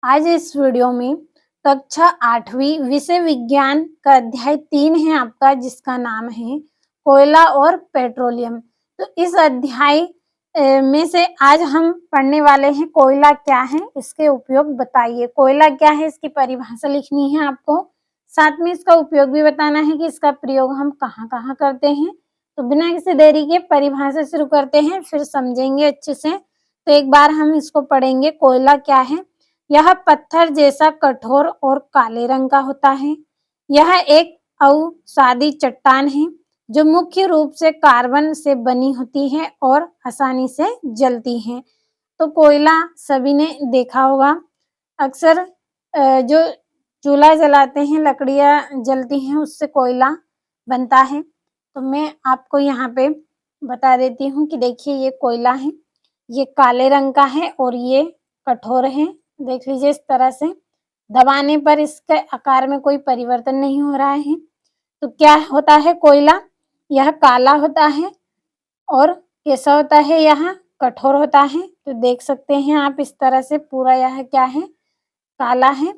आज इस वीडियो में कक्षा 8वीं विषय विज्ञान का अध्याय 3 है आपका, जिसका नाम है कोयला और पेट्रोलियम। तो इस अध्याय में से आज हम पढ़ने वाले हैं कोयला क्या है, इसके उपयोग बताइए। कोयला क्या है, इसकी परिभाषा लिखनी है आपको। साथ में इसका उपयोग भी बताना है कि इसका प्रयोग हम कहाँ-कहाँ करते हैं। तो बिना किसी देरी के परिभाषा शुरू करते हैं, फिर समझेंगे अच्छे से। तो एक बार हम इसको पढ़ेंगे। कोयला क्या है? यह पत्थर जैसा कठोर और काले रंग का होता है। यह एक अवसादी चट्टान है जो मुख्य रूप से कार्बन से बनी होती है और आसानी से जलती है। तो कोयला सभी ने देखा होगा। अक्सर जो चूल्हा जलाते हैं, लकड़ियाँ जलती हैं, उससे कोयला बनता है। तो मैं आपको यहाँ पे बता देती हूँ कि देखिए ये कोयला है, ये काले रंग का है और ये कठोर है। देख लीजिए इस तरह से दबाने पर इसके आकार में कोई परिवर्तन नहीं हो रहा है। तो क्या होता है कोयला? यह काला होता है और कैसा होता है? यह कठोर होता है। तो देख सकते हैं आप इस तरह से पूरा यह क्या है? काला है।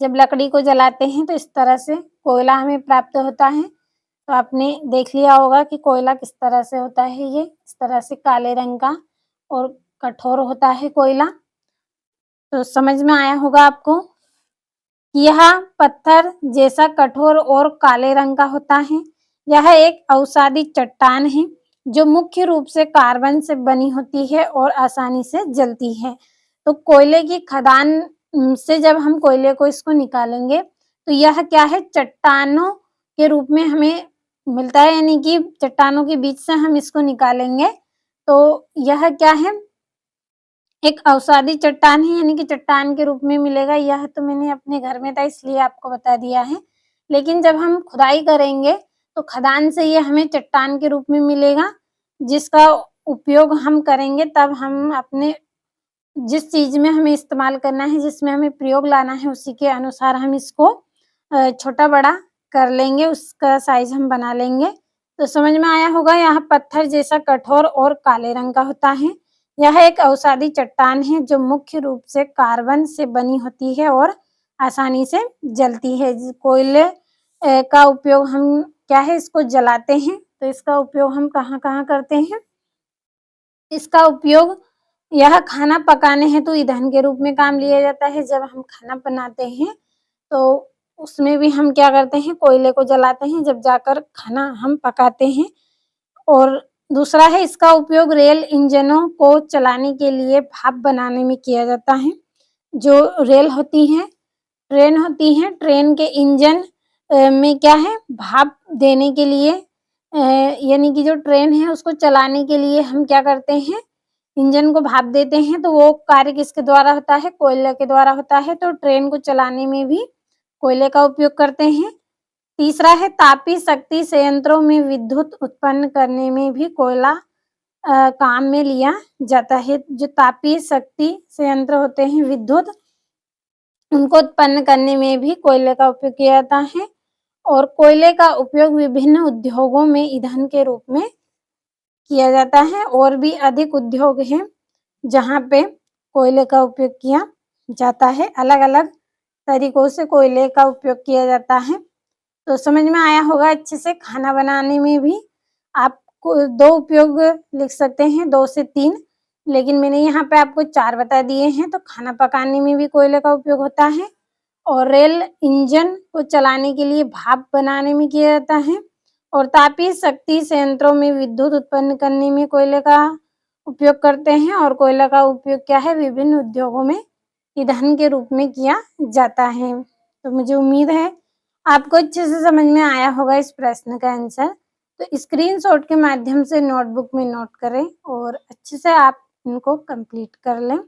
जब लकड़ी को जलाते हैं तो इस तरह से कोयला हमें प्राप्त होता है। तो आपने देख लिया होगा कि कोयला किस तरह से होता है। ये इस तरह से काले रंग का और कठोर होता है कोयला। तो समझ में आया होगा आपको। यह पत्थर जैसा कठोर और काले रंग का होता है। यह एक अवसादी चट्टान है जो मुख्य रूप से कार्बन से बनी होती है और आसानी से जलती है। तो कोयले की खदान से जब हम कोयले को इसको निकालेंगे तो यह क्या है? चट्टानों के रूप में हमें मिलता है, यानी कि चट्टानों के बीच से हम इसको निकालेंगे तो यह क्या है? एक अवसादी चट्टान है, यानी कि चट्टान के रूप में मिलेगा। यह तो मैंने अपने घर में था इसलिए आपको बता दिया है। लेकिन जब हम खुदाई करेंगे तो खदान से ये हमें चट्टान के रूप में मिलेगा, जिसका उपयोग हम करेंगे तब हम अपने जिस चीज़ में हमें इस्तेमाल करना है, जिसमें हमें प्रयोग लाना है, उसी के अनुसार हम इसको छोटा-बड़ा कर लेंगे, उसका साइज़ हम बना लेंगे। तो समझ में आया होगा। यह पत्थर जैसा कठोर और काले रंग का होता है। यह एक अवसादी चट्टान है जो मुख्य रूप से कार्बन से बनी होती है और आसानी से जलती है। कोयले का उपयोग हम क्या है? इसको जलाते हैं। तो इसका उपयोग हम कहाँ-कहाँ करते हैं? इसका उपयोग यह खाना पकाने हेतु ईंधन के रूप में काम लिया जाता है। जब हम खाना बनाते हैं तो उसमें भी हम क्या करते हैं? कोयले को जलाते हैं, जब जाकर खाना हम पकाते हैं। और दूसरा है, इसका उपयोग रेल इंजनों को चलाने के लिए भाप बनाने में किया जाता है। जो रेल होती है, ट्रेन होती है, ट्रेन के इंजन में क्या है? भाप देने के लिए यानी कि जो ट्रेन है उसको चलाने के लिए हम क्या करते हैं? इंजन को भाप देते हैं। तो वो कार्य किसके द्वारा होता है? कोयले के द्वारा होता है। तो ट्रेन को चलाने में भी कोयले का उपयोग करते हैं। तीसरा है, तापीय शक्ति संयंत्रों में विद्युत उत्पन्न करने में भी कोयला काम में लिया जाता है। जो तापीय शक्ति संयंत्र होते हैं, विद्युत, उनको उत्पन्न करने में भी कोयले का उपयोग किया जाता है। और कोयले का उपयोग विभिन्न उद्योगों में ईंधन के रूप में किया जाता है। और भी अधिक उद्योग हैं जहाँ पे कोयले का उपयोग किया जाता है। अलग-अलग तरीकों से कोयले का उपयोग किया जाता है। तो समझ में आया होगा अच्छे से। खाना बनाने में भी आपको 2 उपयोग लिख सकते हैं, 2 से 3, लेकिन मैंने यहाँ पे आपको 4 बता दिए हैं। तो खाना पकाने में भी कोयले का उपयोग होता है और रेल इंजन को चलाने के लिए भाप बनाने में किया जाता है और तापीय शक्ति संयंत्रों में विद्युत उत्पन्न करने में कोयले का उपयोग करते हैं। और कोयले का उपयोग क्या है? विभिन्न उद्योगों में ईंधन के रूप में किया जाता है। तो मुझे उम्मीद है आपको अच्छे से समझ में आया होगा इस प्रश्न का आंसर। तो स्क्रीनशॉट के माध्यम से नोटबुक में नोट करें और अच्छे से आप इनको कंप्लीट कर लें।